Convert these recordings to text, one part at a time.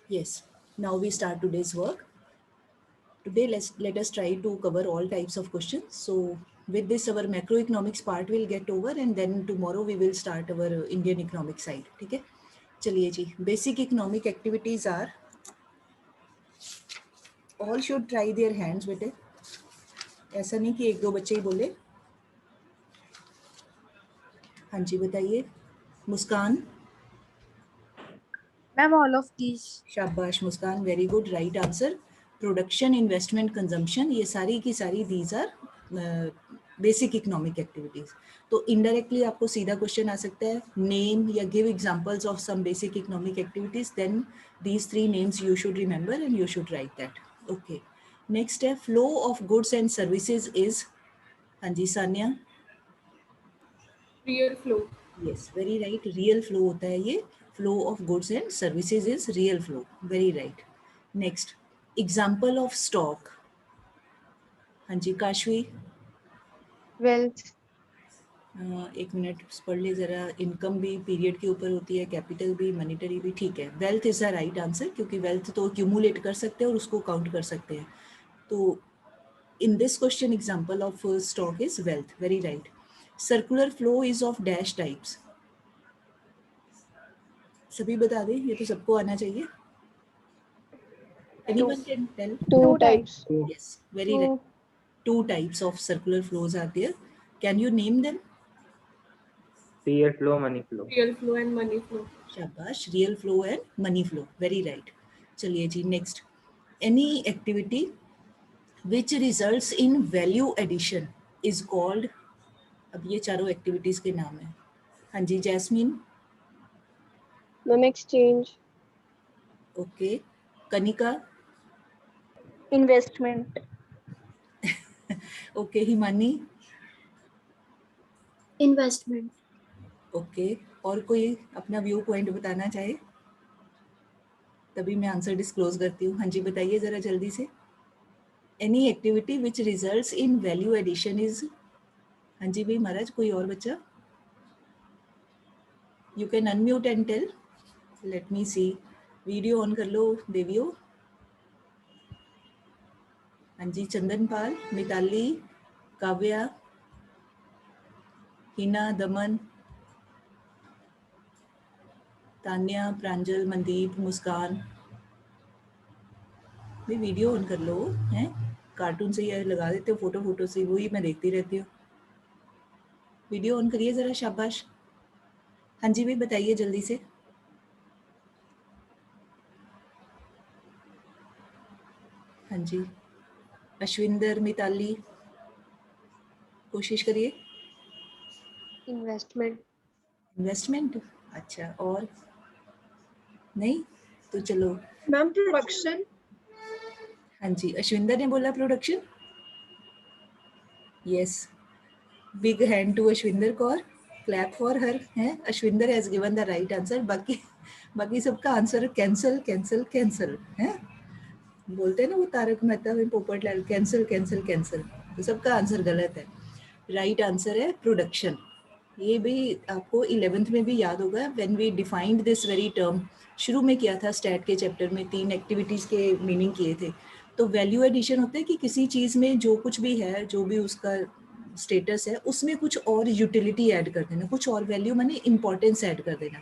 Yes. Now we start today's work. Today, let us try to cover all types of questions. So with this, our macroeconomics part will get over, and then tomorrow we will start our Indian economic side. ठीक है? चलिए जी. Basic economic activities are, all should try their hands बेटे. ऐसा नहीं कि एक दो बच्चे ही बोले. हाँ जी बताइए. मुस्कान. Ma'am, all of these. शाबाश Muskan, very good, right answer. Production, investment, consumption, ये सारी की सारी these are basic economic activities. तो इनडायरेक्टली आपको सीधा क्वेश्चन आ सकता है, नेम या give examples of some basic economic activities, then these 3 names you should remember and you should write that. Okay. Next है flow of goods and services is. हाँ जी Sania. Real flow. Yes, very right, real flow होता है ये. Flow of goods and services is real flow, very right. Next, example of stock. हाँ जी Kashvi. Wealth. एक minute पढ़ ले जरा. इनकम भी पीरियड के ऊपर होती है, कैपिटल भी, मॉनेटरी भी. ठीक है, wealth is the right answer, क्योंकि वेल्थ तो एक्यूमुलेट कर सकते हैं और उसको काउंट कर सकते हैं. तो in this question example of stock is wealth, very right. Circular flow is of dash types. सभी बता दें, ये तो सबको आना चाहिए. Anyone can tell? Two types. Yes, very right. 2 types of circular flows are there. Can you name them? Real flow, money flow. Real flow and money flow. शाबाश, real flow and money flow, very right. चलिए जी, next. Any activity which results in value addition is called. अब ये चारों activities के नाम है. हाँ जी Jasmine. Ma'am, exchange. Okay. Kanika. Investment. Okay. Himani. Investment. Okay. और कोई अपना व्यू पॉइंट बताना चाहे? तभी मैं आंसर डिस्क्लोज करती हूँ. हाँ जी बताइए जरा जल्दी से. Any activity which results in value addition is. हाँ जी भाई महाराज, कोई और बच्चा? You can unmute and tell. Let me see. Video on कर लो देवियो. हाँ जी चंदनपाल, मिताली, काव्या, हिना, दमन, तान्या, प्रांजल, मनदीप, मुस्कान. भाई वीडियो ऑन कर लो. हैं कार्टून से ये लगा देते हो, फोटो से, वही मैं देखती रहती हूँ. वीडियो ऑन करिए जरा, शाबाश. हाँ जी भाई बताइए जल्दी से. हाँ जी अश्विंदर, मिताली, कोशिश करिए. Investment. इन्वेस्टमेंट. अच्छा, और नहीं तो चलो. Ma'am, production. हाँ जी अश्विंदर ने बोला production. Yes, big hand to Ashwinder Kaur. Clap for her. हैं, Ashwinder has given the right answer. बाकी सबका आंसर कैंसल कैंसल कैंसल है. बोलते हैं ना वो तारक मेहता में पोपटलाल, कैंसल कैंसल कैंसल. तो सबका आंसर गलत है. राइट आंसर है प्रोडक्शन. ये भी आपको 11th में भी याद होगा, when we defined this very term. शुरू में किया था स्टैट के चैप्टर में, 3 एक्टिविटीज़ के मीनिंग किए थे. तो वैल्यू एडिशन होता है कि किसी चीज़ में जो कुछ भी है, जो भी उसका स्टेटस है, उसमें कुछ और यूटिलिटी ऐड कर देना, कुछ और वैल्यू माने इंपॉर्टेंस ऐड कर देना.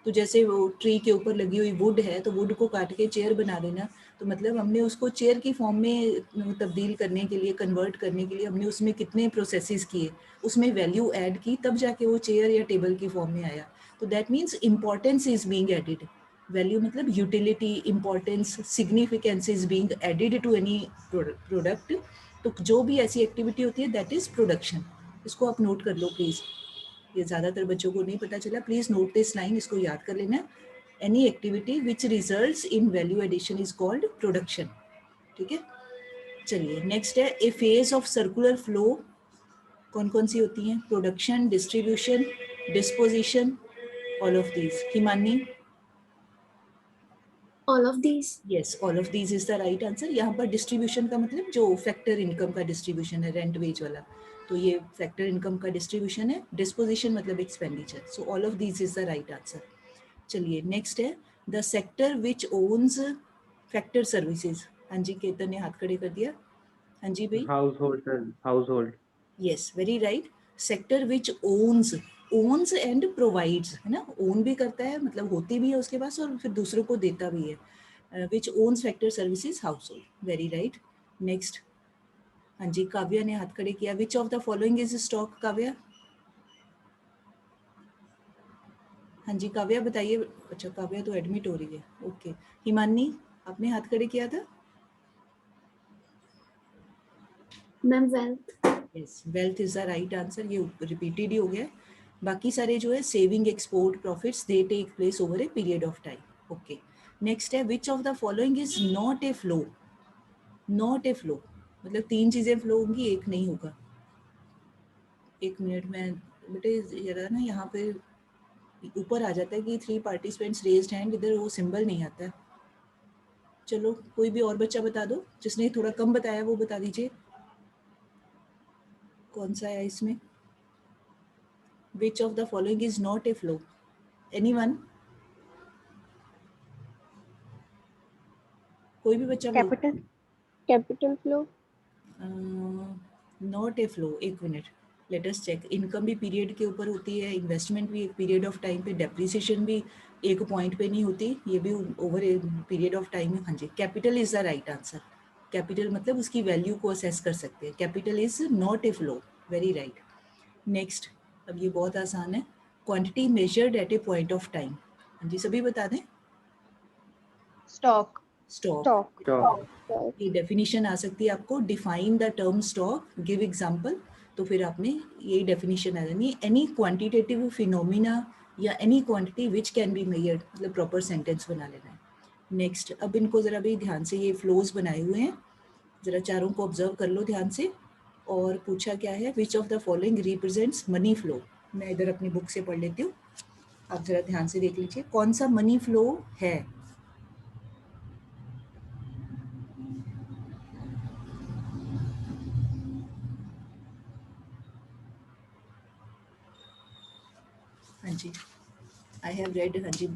तो जैसे वो ट्री के ऊपर लगी हुई वुड है, तो वुड को काट के चेयर बना देना. तो मतलब हमने उसको चेयर की फॉर्म में तब्दील करने के लिए, कन्वर्ट करने के लिए हमने उसमें कितने प्रोसेसेस किए, उसमें वैल्यू ऐड की, तब जाके वो चेयर या टेबल की फॉर्म में आया. तो that means importance is being added. Value मतलब utility, importance, significance is being added to any product. तो जो भी ऐसी एक्टिविटी होती है, दैट इज प्रोडक्शन. इसको आप नोट कर लो प्लीज़. ये ज़्यादातर बच्चों को नहीं पता चला. प्लीज़ नोट दिस लाइन, इसको याद कर लेना. Any activity which results in value addition is called production. ठीक है. चलिए नेक्स्ट है a phase of circular flow. कौन कौन सी होती हैं? Production, distribution, disposition, all of these. Himani. All of these. Yes, all of these is the right answer. यहाँ पर डिस्ट्रीब्यूशन का मतलब जो फैक्टर इनकम का डिस्ट्रीब्यूशन है, रेंट वेज वाला, तो ये फैक्टर इनकम का डिस्ट्रीब्यूशन है. डिस्पोजिशन मतलब expenditure. So all of these is the right answer. चलिए नेक्स्ट है the sector which owns factor services. हाँ जी, केतन ने हाथ खड़े कर दिया। हाँ जी भाई। Household, sir. Household. Yes, very right. Sector which owns, owns and provides, है ना, ओन भी करता है मतलब होती भी है उसके पास और फिर दूसरों को देता भी है। Which owns factor services house hold, very right. Next. हाँ जी, काव्या ने हाथ खड़े किया। Which of the following is stock, Kavya? हाँ जी काव्या बताइए। अच्छा, काव्या तो एडमिट हो रही है, ओके। हिमानी, आपने हाथ खड़े किया था। Ma'am wealth. Yes, wealth is the right answer, ये रिपीटेड ही हो गया है। बाकी सारे जो है saving, export, profits, they take place over a period of time. Okay, next है which of the following is not a flow. Not a flow मतलब तीन चीजें फ्लो होंगी, एक नहीं होगा। एक मिनट में बेटे, जरा ना यहाँ पे ऊपर आ जाता है कि 3 पार्टिसिपेंट्स रेज्ड हैंड, इधर वो सिंबल नहीं आता है। चलो कोई भी और बच्चा बता दो, जिसने थोड़ा कम बताया वो बता दीजिए कौन सा है इसमें। Which of the following is not a flow, anyone? कोई भी बच्चा बोल। Capital flow. Not a flow, एक minute, let us check. Income भी पीरियड के ऊपर होती है, इन्वेस्टमेंट भी एक पीरियड ऑफ टाइम पे, डेप्रिसिएशन भी एक पॉइंट पे नहीं होती, ये भी over a period of time है। हाँ जी, capital is the right answer. Capital मतलब उसकी वैल्यू को असेस कर सकते हैं। Capital is not a flow, very right. Next, अब ये बहुत आसान है। Quantity measured eight A point of time. हाँ जी, सभी बता दें। Stock. स्टॉक। स्टॉक। Stock. ये डेफिनेशन आ सकती है आपको, define the term stock, give example. तो फिर आपने यही डेफिनेशन आ जानी, एनी क्वांटिटेटिव फिनोमिना या any quantity which can be measured, मतलब प्रॉपर सेंटेंस बना लेना है। नेक्स्ट, अब इनको ज़रा भी ध्यान से, ये फ्लोज बनाए हुए हैं, ज़रा चारों को ऑब्जर्व कर लो ध्यान से। और पूछा क्या है, which of the following represents money flow. मैं इधर अपनी बुक से पढ़ लेती हूँ, आप ज़रा ध्यान से देख लीजिए कौन सा मनी फ्लो है। हाँ जी, आई हैव रेड। हाँ जी,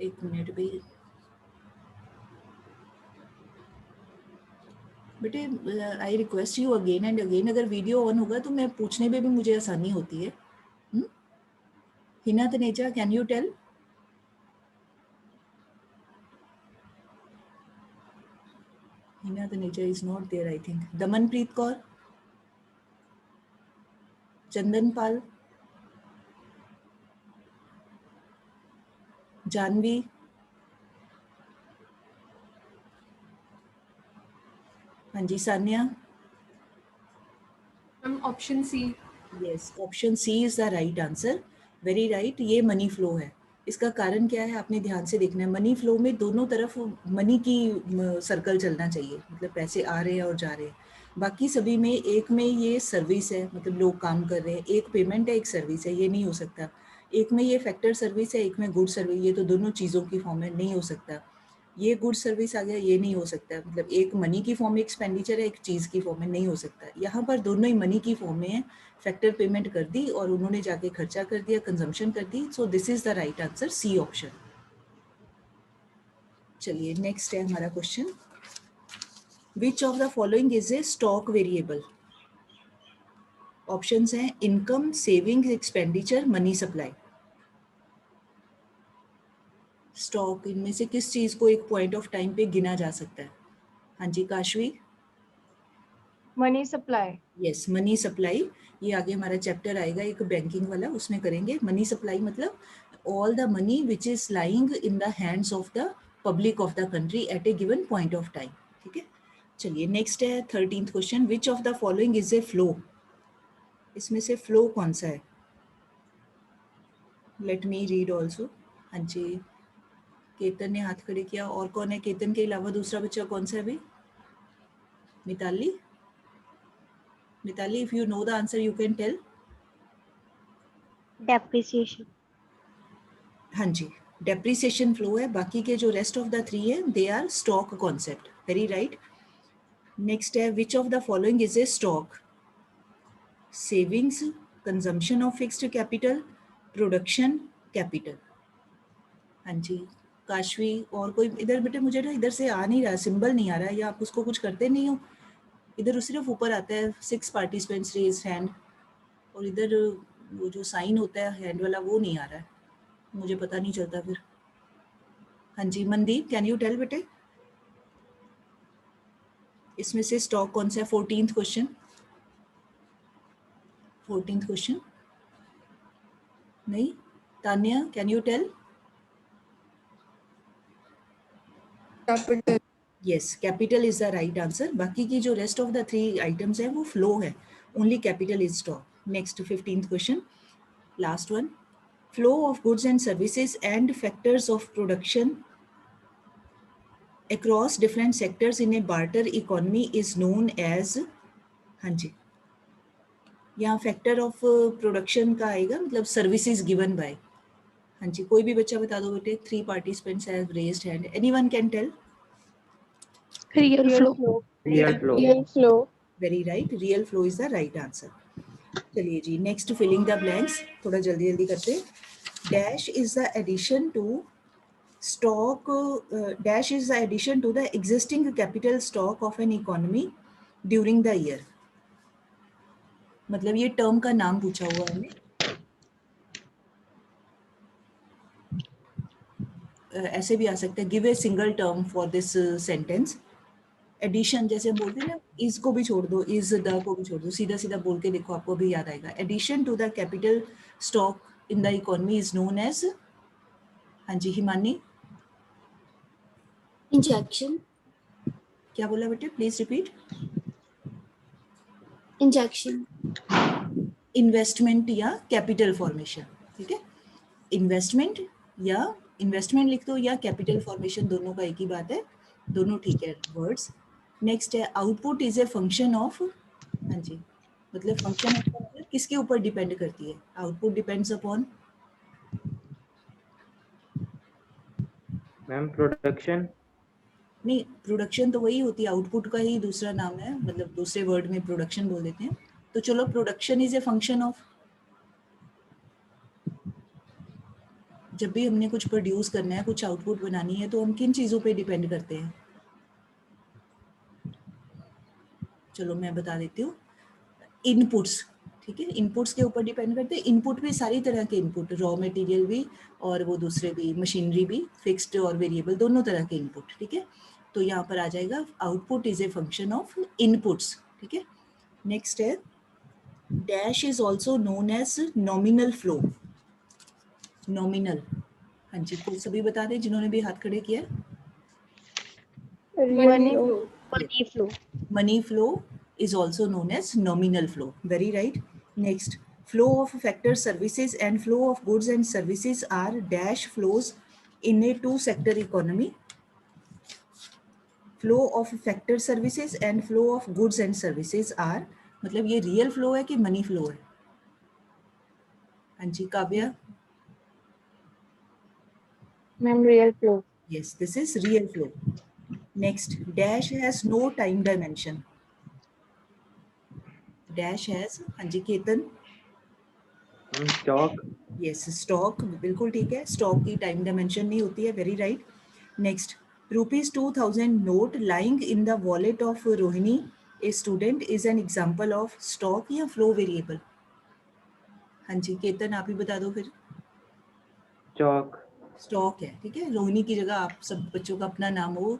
एक मिनट भी बेटे, I request you again and again, अगर वीडियो ऑन होगा तो मैं पूछने में भी मुझे आसानी होती है। Hina Taneja, can you tell? Hina Taneja is not there I think. Damanpreet Kaur, Chandan Pal, Janvi, हाँ जी Sanya. Option C. Yes, option C is the right answer, very right. ये मनी फ्लो है। इसका कारण क्या है आपने ध्यान से देखना है। मनी फ्लो में दोनों तरफ मनी की सर्कल चलना चाहिए, मतलब पैसे आ रहे हैं और जा रहे हैं। बाकी सभी में, एक में ये सर्विस है, मतलब लोग काम कर रहे हैं, एक पेमेंट है एक सर्विस है, ये नहीं हो सकता। एक में ये फैक्टर सर्विस है, एक में गुड सर्विस, ये तो दोनों चीज़ों की फॉर्म है, नहीं हो सकता। ये गुड सर्विस आ गया, ये नहीं हो सकता, मतलब एक मनी की फॉर्म में एक्सपेंडिचर है, एक चीज़ की फॉर्म में, नहीं हो सकता। यहाँ पर दोनों ही मनी की फॉर्म में है, फैक्टर पेमेंट कर दी और उन्होंने जाके खर्चा कर दिया, कंजम्पशन कर दी। So this is the right answer, C option. चलिए नेक्स्ट है हमारा question, which of the following is a stock variable. Options हैं income, savings, expenditure, money supply. Stock, इनमें से किस चीज को एक पॉइंट ऑफ टाइम पे गिना जा सकता है? हाँ जी Kashvi. Money supply. Yes, money supply. ये आगे हमारा चैप्टर आएगा एक बैंकिंग वाला, उसमें करेंगे। मनी सप्लाई मतलब all the money which is lying in the hands of the public of the country at a given point of time. ठीक है, चलिए नेक्स्ट है 13th question, which of the following is a flow. इसमें से flow कौन सा है? Let me read also. हाँ जी, केतन ने हाथ खड़े किया, और कौन है केतन के अलावा दूसरा बच्चा कौन सा है अभी? Mitali. Mitali, if you know the answer you can tell. Depreciation. हाँ जी, डेप्रिसिएशन फ्लो है। बाकी के जो रेस्ट ऑफ द 3 है they are stock concept, very right. Next है which of the following is a stock. Savings, consumption of fixed capital, production, capital. हाँ जी, काशवी और कोई इधर बेटे, मुझे ना इधर से आ नहीं रहा, सिंबल नहीं आ रहा है, या आप उसको कुछ करते नहीं हो? इधर सिर्फ ऊपर आता है 6 पार्टिसिपेंट्स रेज हैंड, और इधर वो जो साइन होता है हैंड वाला वो नहीं आ रहा है, मुझे पता नहीं चलता फिर। हाँ जी मनदीप, कैन यू टेल बेटे इसमें से स्टॉक कौन सा है? 14th क्वेश्चन, 14th क्वेश्चन नहीं? Tanya, can you tell? Capital. Yes, capital is the right answer. बाकी की जो रेस्ट ऑफ द 3 आइटम्स है वो फ्लो है, only capital is stock. Next 15th question, last one. Flow of goods and services and factors of production across different sectors in a barter economy is known as, हाँ जी, यहाँ factor of production का आएगा, मतलब services given by. हाँ जी, कोई भी बच्चा बता दो बेटे। 3 participants have raised hand. Anyone can tell? Real flow. Real flow. Real flow. Very right. Real flow is the right answer. चलिए जी, नेक्स्ट फिलिंग द ब्लैंक्स, थोड़ा जल्दी जल्दी करते हैं। Dash is the addition to stock, dash is the addition to the existing capital stock of an economy during the year. मतलब ये term का नाम पूछा हुआ है हमें। ऐसे भी आ सकता है, give a single term for this sentence. Addition जैसे बोलते हैं ना, इज को भी छोड़ दो, इज द को भी छोड़ दो, सीधा सीधा बोल के देखो, आपको भी याद आएगा। Addition to the capital stock in the economy is known as, हाँ जी हिमानी Injection. क्या बोला बेटे, प्लीज रिपीट। Injection. इन्वेस्टमेंट या कैपिटल फॉर्मेशन, ठीक है। इन्वेस्टमेंट या इन्वेस्टमेंट लिख दो, या कैपिटल फॉर्मेशन, दोनों का एक ही बात है, दोनों ठीक है वर्ड्स। नेक्स्ट है output is a function of, हाँ जी, मतलब फंक्शन मतलब किसके ऊपर डिपेंड करती है? Output depends upon, ma'am production. नहीं प्रोडक्शन तो वही होती है, आउटपुट का ही दूसरा नाम है, मतलब दूसरे वर्ड में प्रोडक्शन बोल देते हैं। तो चलो, production is a function of, जब भी हमने कुछ प्रोड्यूस करना है, कुछ आउटपुट बनानी है, तो हम किन चीज़ों पे डिपेंड करते हैं? चलो मैं बता देती हूँ, इनपुट्स, ठीक है, इनपुट्स के ऊपर डिपेंड करते हैं। इनपुट भी सारी तरह के इनपुट, रॉ मटेरियल भी और वो दूसरे भी, मशीनरी भी, फिक्स्ड और वेरिएबल, दोनों तरह के इनपुट, ठीक है। तो यहाँ पर आ जाएगा output is a function of inputs, ठीक है। नेक्स्ट है dash is also known as nominal flow. Nominal, हाँ जी, कोई सभी बता दें जिन्होंने भी हाथ खड़े किया। Money flow. Money flow. Money flow is also known as nominal flow. Very right. Next, flow of factors, services and flow of goods and services are dash flows in a two-sector economy. Flow of factor services and flow of goods and services are, मतलब ये real flow है कि money flow है? हाँ जी Kavya. Ma'am, real flow. Yes, this is real flow. Next, dash has no time dimension. Dash has, हाँ जी Ketan. Stock. Yes, stock बिल्कुल ठीक है, स्टॉक की टाइम डायमेंशन नहीं होती है, very right. Next, ₹2000 note lying in the wallet of Rohini a student is an example of stock या फ्लो वेरिएबल? हाँ जी केतन, आप ही बता दो फिर। स्टॉक। स्टॉक है, ठीक है। रोहिणी की जगह आप सब बच्चों का अपना नाम हो,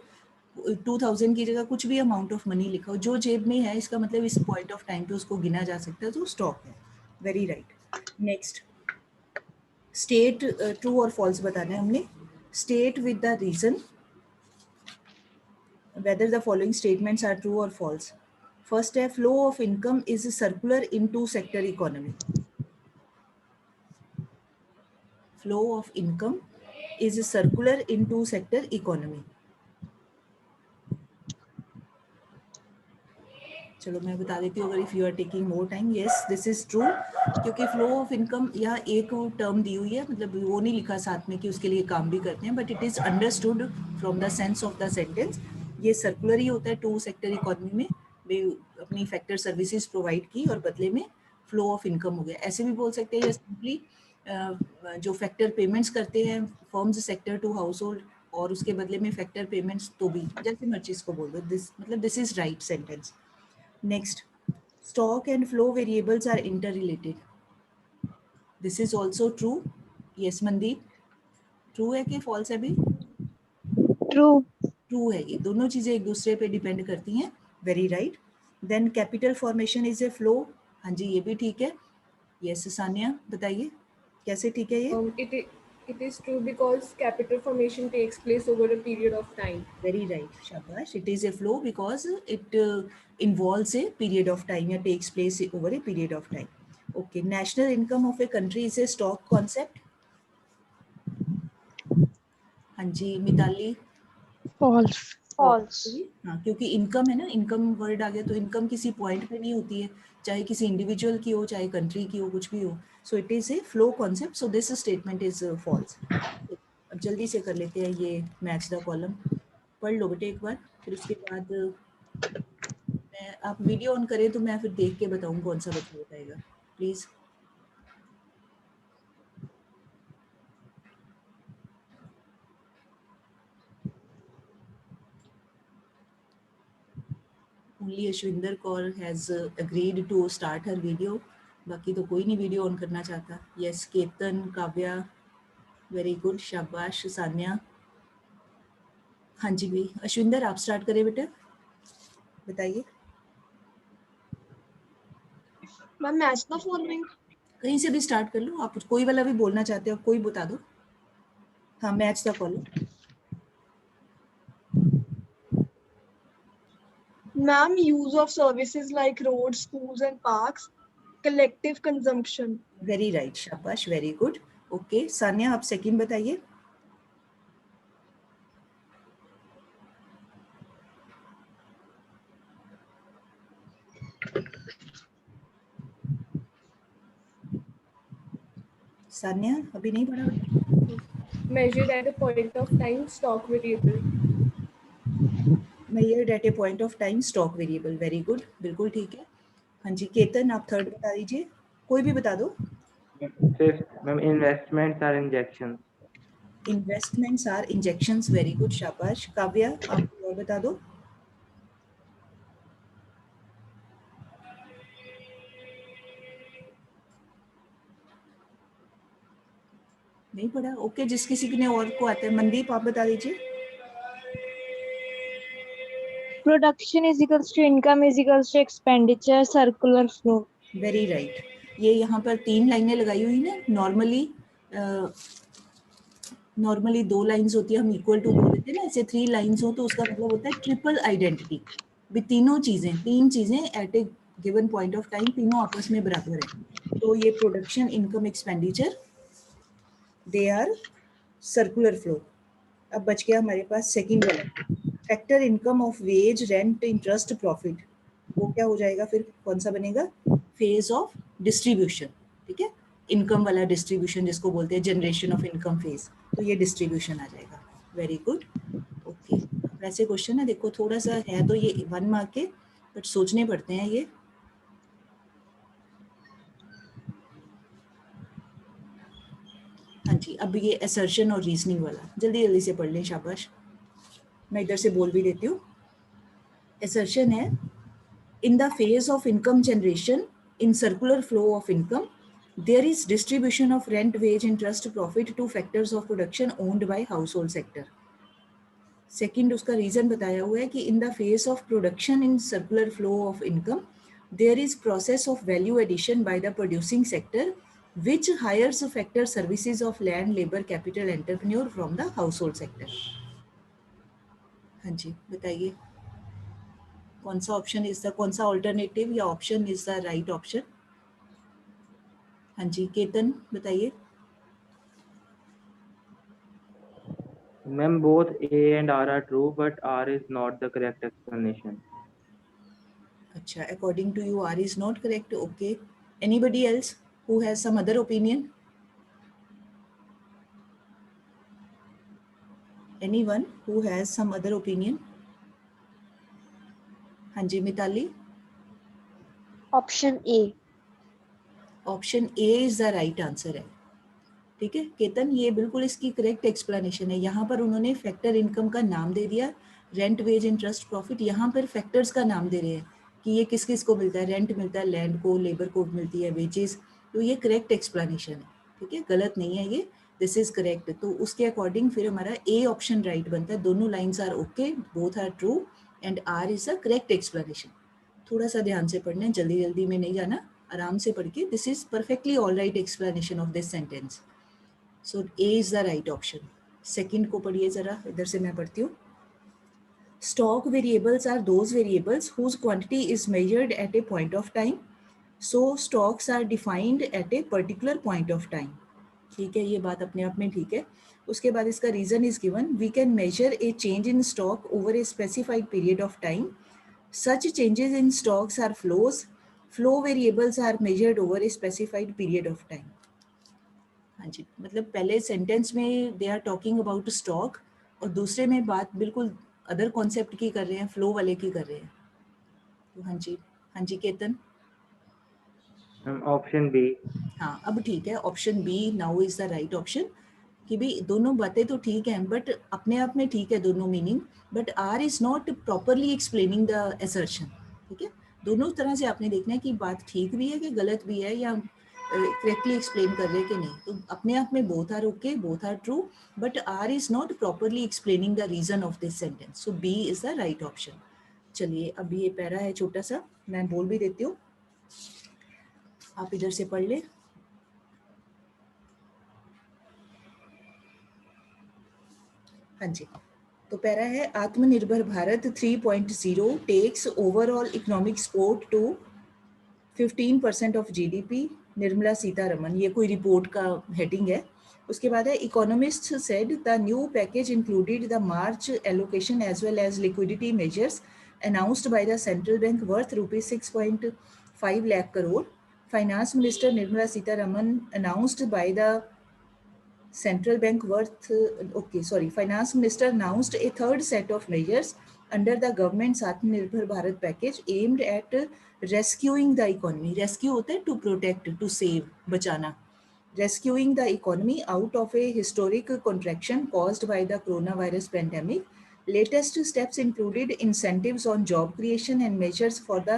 2000 की जगह कुछ भी अमाउंट ऑफ मनी लिखा हो, जो जेब में है, इसका मतलब इस पॉइंट ऑफ टाइम पे उसको गिना जा सकता है, तो स्टॉक है, very right. Next, state true और फॉल्स बताना है हमने। State with the reason whether the following statements are true or false. First है, flow of income is circular in two sector economy. Flow of income is circular in two sector economy. चलो मैं बता देती हूँ, अगर if you are taking more time, yes this is true, क्योंकि flow of income यहाँ एक term दी हुई है, मतलब वो नहीं लिखा साथ में कि उसके लिए काम भी करते हैं, but it is understood from the sense of the sentence, ये सर्कुलर ही होता है टू सेक्टर इकोनॉमी में, वे अपनी फैक्टर सर्विसेज प्रोवाइड की और बदले में फ्लो ऑफ इनकम हो गया। ऐसे भी बोल सकते हैं, या सिंपली जो फैक्टर पेमेंट्स करते हैं firms sector to household, और उसके बदले में फैक्टर पेमेंट्स तो भी, जैसे मर्जी इसको बोल दो, दिस मतलब this is right sentence. Next, stock and flow variables are interrelated. This is also true. Yes Mandeep, true है कि फॉल्स है भी? True. ट्रू है. ये दोनों चीजें एक दूसरे पे डिपेंड करती हैं. Very right. Then capital formation is a flow. हाँ जी, ये भी ठीक है. यस सानिया, बताइए कैसे ठीक है ये? It is true because capital formation takes place over a period of time. Very right, Shabash. It is a flow because it involves a period of time or takes place over a period of time. Okay, national income of a country is a stock concept. हाँ जी Mitali. False. False. हाँ, क्योंकि income है ना, income word आ गया तो income किसी point पे नहीं होती है, चाहे किसी इंडिविजुअल की हो चाहे कंट्री की हो, कुछ भी हो. So it is a flow concept. So this statement is false. अब जल्दी से कर लेते हैं ये मैच द कॉलम. पढ़ लो बेटे एक बार, फिर उसके बाद मैं, आप वीडियो ऑन करें तो मैं फिर देख के बताऊं कौन सा बच्चा बताएगा. Please. Only Ashwinder Kaur has agreed to start her video. बाकी तो कोई नहीं वीडियो ऑन करना चाहता. Yes Ketan, Kavya, very good, शाबाश सान्या. हाँ जी भाई अश्विंदर आप स्टार्ट करें बेटा, बताइए. Ma'am match the following. कहीं से भी स्टार्ट कर लो आप, कोई वाला भी बोलना चाहते हो कोई बता दो. हाँ match the column. Ma'am, use of services like roads, schools and parks, collective consumption. Very right, शाबाश, वेरी गुड. ओके सान्या आप सेकंड बताइए. सान्या अभी नहीं पढ़ा बेटा. Measured at a point of time, stock variable. Measured eight A point of time, stock variable. Very good, बिल्कुल ठीक है. हाँ जी केतन आप थर्ड बता दीजिए, कोई भी बता दो. Fifth, ma'am, investments are injections. Investments are injections. Very good, शाबाश. काव्या आप और बता दो. नहीं पढ़ा. ओके जिस किसी ने और को आता है, मनदीप आप बता दीजिए. Production is equals to income is equals to expenditure, circular flow. Very right. ये यहाँ पर 3 लाइनें लगाई हुई ना. नॉर्मली 2 लाइंस होती है, हम इक्वल टू बोल देते हैं ना, ऐसे 3 लाइंस हो तो उसका मतलब होता है ट्रिपल आइडेंटिटी. भी तीन चीजें at a given point of time, तीनों आपस में बराबर है. तो ये production, income, expenditure, they are circular flow. अब बच गया हमारे पास सेकंड वाला, factor income of wage, rent, interest, profit. वो क्या हो जाएगा फिर, कौन सा बनेगा? Phase of distribution. ठीक है, इनकम वाला डिस्ट्रीब्यूशन जिसको बोलते हैं जनरेशन ऑफ इनकम फेज, तो ये डिस्ट्रीब्यूशन आ जाएगा. Very good. ओके, वैसे क्वेश्चन है देखो, थोड़ा सा है तो ये 1 मार्क के, बट सोचने पड़ते हैं ये. हाँ जी, अब ये असर्शन और रीजनिंग वाला जल्दी जल्दी से पढ़ लें, शाबाश. मैं इधर से बोल भी देती हूँ. असर्शन है, in the phase of income generation, in circular flow of income, there is distribution of rent, wage, interest, profit to factors of production owned by household sector. Second उसका रीजन बताया हुआ है कि in the phase of production in circular flow of income, there is process of value addition by the producing sector, which hires factor services of land, labor, capital, entrepreneur from the household sector. हाँ जी बताइए, कौन सा option is the, कौन सा alternative या option is the right option? हाँ जी केतन बताइए. Ma'am, both A and R are true, but R is not the correct explanation. अच्छा, according to you are is not correct. Okay, anybody else who has some other opinion? Anyone who has some other opinion? हाँ जी Mitali. Option A. Option A is the right answer है. ठीक है केतन, ये बिल्कुल इसकी correct explanation है। यहाँ पर उन्होंने फैक्टर इनकम का नाम दे दिया, रेंट, वेज, इंटरेस्ट, प्रॉफिट। यहाँ पर फैक्टर्स का नाम दे रहे हैं कि ये किस किस को मिलता है, रेंट मिलता है लैंड को, लेबर को मिलती है वेजेस। तो ये करेक्ट एक्सप्लेनेशन है, ठीक है, गलत नहीं है ये, दिस इज करेक्ट। तो उसके अकॉर्डिंग फिर हमारा ए ऑप्शन राइट बनता है। दोनों lines are okay, both are true and R is the correct explanation. थोड़ा सा ध्यान से पढ़ना है, जल्दी जल्दी में नहीं जाना, आराम से पढ़ के। This is perfectly all right explanation of this sentence. So A is the right option. Second को पढ़िए जरा, इधर से मैं पढ़ती हूँ। Stock variables are those variables whose quantity is measured at a point of time. So stocks are defined at a particular point of time. ठीक है, ये बात अपने आप में ठीक है। उसके बाद इसका reason is given, we can measure a change in stock over a specified period of time. Such changes in stocks are flows. Flow variables are measured over a specified period of time. हाँ जी, मतलब पहले sentence में they are talking about stock और दूसरे में बात बिल्कुल अदर कॉन्सेप्ट की कर रहे हैं, फ्लो वाले की कर रहे हैं। तो हाँ जी, हाँ जी केतन। Option B. हाँ अब ठीक है, option B now is the right option. कि भाई दोनों बातें तो ठीक हैं बट अपने आप में ठीक है दोनों meaning, but R is not properly explaining the assertion. ठीक है, दोनों तरह से आपने देखना है कि बात ठीक भी है कि गलत भी है, या करेक्टली एक्सप्लेन कर रहे हैं कि नहीं। तो अपने आप में both are okay, both are true, but R is not properly explaining the reason of this sentence. So B is the right option. चलिए अब ये पैरा है छोटा सा, मैं बोल भी देती हूँ, आप इधर से पढ़ ले। हाँ जी, तो पैरा है, Aatmanirbhar Bharat 3.0 takes overall economic support to 15% of GDP, Nirmala Sitharaman. ये कोई रिपोर्ट का हेडिंग है। उसके बाद है, economist said the new package included the March allocation as well as liquidity measures announced by the central bank worth rupees 6.5 lakh crore. Finance Minister Nirmala Sitharaman announced by the central bank worth, Finance Minister announced a third set of measures under the government's Atmanirbhar Bharat package aimed at rescuing the economy. Rescue होता है to protect, to save, बचाना. Rescuing the economy out of a historic contraction caused by the coronavirus pandemic. Latest steps included incentives on job creation and measures for the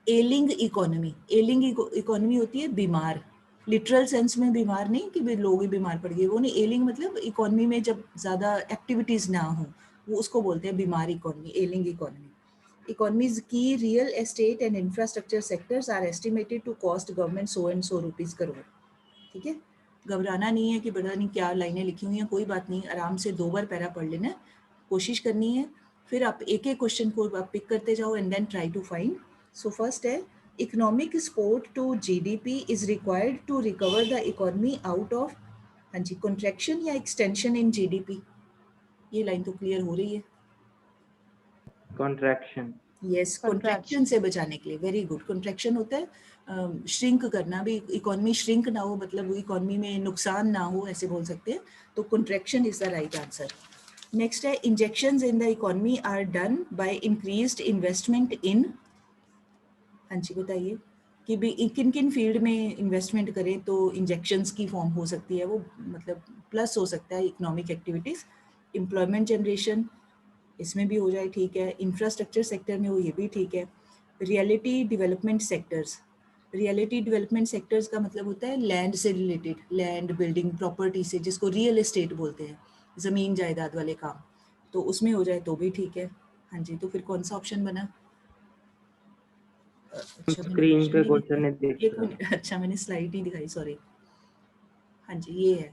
ailing economy. Ailing economy होती है बीमार, literal sense में बीमार नहीं कि भी लोग ही बीमार पड़ गए, वो नहीं। एलिंग मतलब इकोनॉमी में जब ज़्यादा एक्टिविटीज़ ना हो, वो उसको बोलते हैं बीमार economy, ailing economy. Economy's key real estate and infrastructure sectors are estimated to cost government so and so rupees crore. ठीक है, घबराना नहीं है कि बड़ा नहीं क्या लाइनें लिखी हुई हैं, कोई बात नहीं, आराम से 2 बार पैरा पढ़ लेना, कोशिश करनी है, फिर आप एक एक क्वेश्चन को आप पिक करते जाओ and then try to find. So first है, economic support to GDP is required to recover the economy out of, हाँ जी, कॉन्ट्रैक्शन या एक्सटेंशन इन जीडीपी। ये लाइन तो क्लियर हो रही है। कॉन्ट्रैक्शन। यस, कॉन्ट्रैक्शन से बचाने के लिए, वेरी गुड। कॉन्ट्रैक्शन होता है श्रिंक करना, भी इकोनॉमी श्रिंक ना हो, मतलब इकोनॉमी में नुकसान ना हो, ऐसे बोल सकते हैं। तो contraction is the right answer. Next है, injections in the economy are done by increased investment in, हाँ जी बताइए कि भी किन किन फील्ड में इन्वेस्टमेंट करें तो इंजेक्शंस की फॉर्म हो सकती है, वो मतलब प्लस हो सकता है इकोनॉमिक एक्टिविटीज़। एम्प्लॉयमेंट जनरेशन, इसमें भी हो जाए, ठीक है। इंफ्रास्ट्रक्चर सेक्टर में हो, ये भी ठीक है। Reality development sectors, reality development sectors का मतलब होता है लैंड से रिलेटेड, लैंड, बिल्डिंग, प्रॉपर्टी से, जिसको रियल एस्टेट बोलते हैं, ज़मीन जायदाद वाले काम, तो उसमें हो जाए तो भी ठीक है। हाँ जी, तो फिर कौन सा ऑप्शन बना? अच्छा, स्क्रीन पे क्वेश्चन नहीं दिख एक रहा। मिनट, अच्छा मैंने स्लाइड ही दिखाई, सॉरी। हाँ जी, ये है,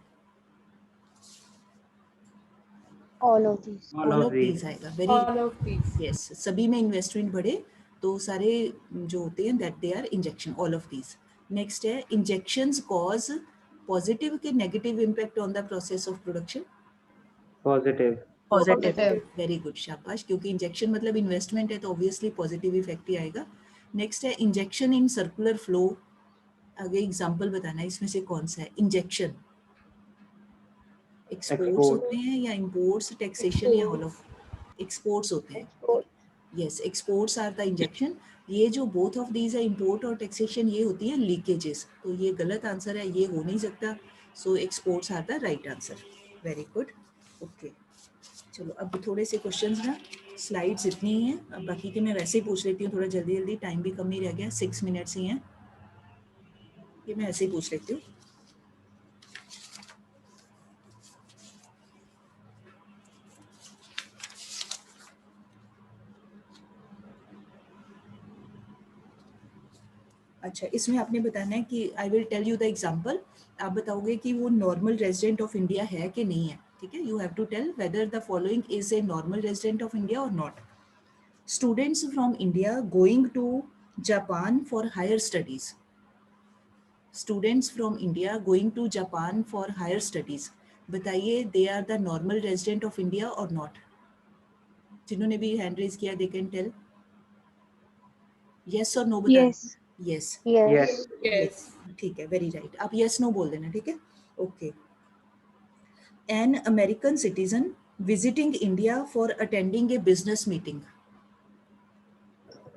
All of these. All of these आएगा, very All of these. Yes. सभी में इन्वेस्टमेंट बढ़े तो सारे जो होते हैं that they are injection, all of these. Next है, इंजेक्शंस कॉज पॉजिटिव के negative impact on the process of production? Positive. Positive. Very good, शाबाश, क्योंकि इंजेक्शन मतलब इन्वेस्टमेंट है तो ऑब्वियसली पॉजिटिव इफेक्ट ही आएगा। नेक्स्ट है, इंजेक्शन इन सर्कुलर फ्लो। आगे एग्जांपल बताना है इसमें से कौन सा है इंजेक्शन। Exports Export. होते हैं या इंपोर्ट्स, टैक्सेशन या ऑल ऑफ? एक्सपोर्ट्स होते हैं। Export. Yes, exports are the injection. ये जो बोथ ऑफ दीज है, इंपोर्ट और टैक्सेशन, ये होती है लीकेजेस। तो ये गलत आंसर है, ये हो नहीं सकता। So exports are the right answer. Very good. Okay. चलो अब थोड़े से क्वेश्चंस ना, स्लाइड्स इतनी ही हैं, अब बाकी के मैं वैसे ही पूछ लेती हूँ थोड़ा जल्दी जल्दी, टाइम भी कम ही रह गया, 6 मिनट्स ही हैं, ये मैं ऐसे ही पूछ लेती हूँ. अच्छा, इसमें आपने बताना है कि I will tell you the example, आप बताओगे कि वो नॉर्मल रेजिडेंट ऑफ इंडिया है कि नहीं है. ठीक है, you have to tell whether the following is a normal resident of India और not. Students from India going to Japan for higher studies. Students from India going to Japan for higher studies, बताइए they are the normal resident of India और not. जिन्होंने भी hand raise किया they can tell yes और no बता. Yes. Yes. Yes. Yes, ठीक है, very right. आप यस नो बोल देना. ठीक है, okay. An American citizen visiting India for attending A business meeting.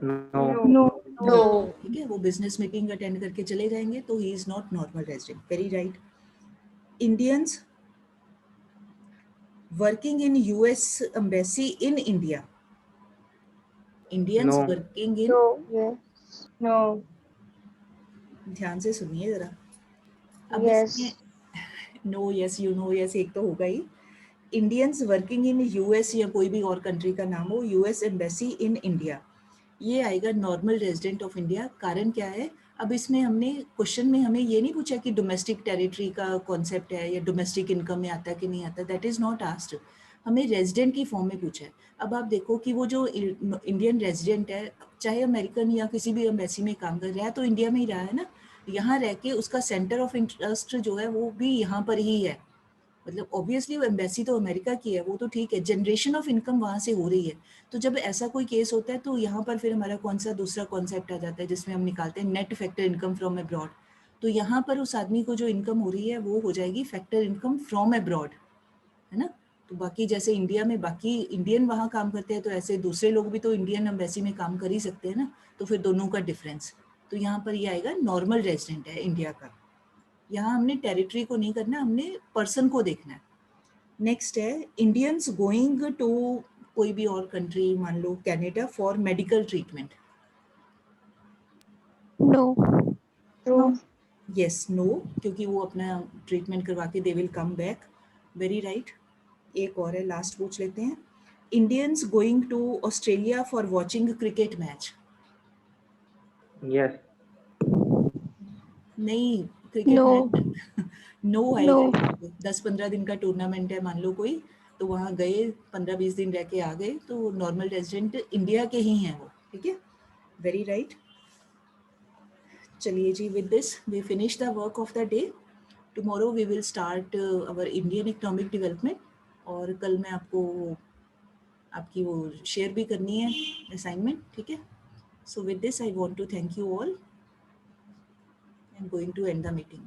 No. No. No. ठीक है, वो बिजनेस मीटिंग अटेंड करके चले जाएंगे तो he is not normal resident. Very right. Indians working in US embassy in India. Indians No. Working in, Yes. No. ध्यान से सुनिए जरा. अब Yes. इसमें no yes you know yes एक तो होगा ही. इंडियंस वर्किंग इन यूएस या कोई भी और कंट्री का नाम हो, यूएस एम्बेसी इन इंडिया, ये आएगा नॉर्मल रेजिडेंट ऑफ इंडिया. कारण क्या है, अब इसमें हमने क्वेश्चन में हमें ये नहीं पूछा कि डोमेस्टिक टेरिटरी का कॉन्सेप्ट है या डोमेस्टिक इनकम में आता है कि नहीं आता. दैट इज नॉट आस्क्ड, हमें रेजिडेंट की फॉर्म में पूछा है. अब आप देखो कि वो जो इंडियन रेजिडेंट है, चाहे अमेरिकन या किसी भी एम्बेसी में काम कर रहा है, तो इंडिया में ही रहा है ना. यहाँ रह के उसका सेंटर ऑफ इंटरेस्ट जो है वो भी यहाँ पर ही है. मतलब ऑब्वियसली वो एम्बेसी तो अमेरिका की है, वो तो ठीक है, जनरेशन ऑफ इनकम वहाँ से हो रही है. तो जब ऐसा कोई केस होता है तो यहाँ पर फिर हमारा कौन सा दूसरा कॉन्सेप्ट आ जाता है जिसमें हम निकालते हैं net factor income from abroad. तो यहाँ पर उस आदमी को जो इनकम हो रही है वो हो जाएगी फैक्टर इनकम फ्रॉम अब्रॉड, है ना. तो बाकी जैसे इंडिया में बाकी इंडियन वहाँ काम करते हैं, तो ऐसे दूसरे लोग भी तो इंडियन एम्बेसी में काम कर ही सकते हैं ना. तो फिर दोनों का डिफरेंस, तो यहाँ पर ये आएगा नॉर्मल रेजिडेंट है इंडिया का. यहाँ हमने टेरिटरी को नहीं करना, हमने पर्सन को देखना है. नेक्स्ट है इंडियंस गोइंग टू कोई भी और कंट्री, मान लो Canada, for medical treatment. No. True. Yes no, क्योंकि वो अपना ट्रीटमेंट करवा के they will come back. Very right. एक और है, लास्ट पूछ लेते हैं. Indians going to Australia for watching cricket match. Yes. नहीं, क्रिकेट No. मैच नो आएगा. No. 10-15 दिन का टूर्नामेंट है मान लो कोई, तो वहाँ गए 15-20 दिन रह के आ गए, तो नॉर्मल रेजिडेंट इंडिया के ही हैं वो. ठीक है, वेरी राइट. चलिए जी, with this we finish the work of the day. Tomorrow we will start our Indian economic development, और कल मैं आपको आपकी वो शेयर भी करनी है असाइनमेंट. ठीक है, so with this I want to thank you all. I am going to end the meeting.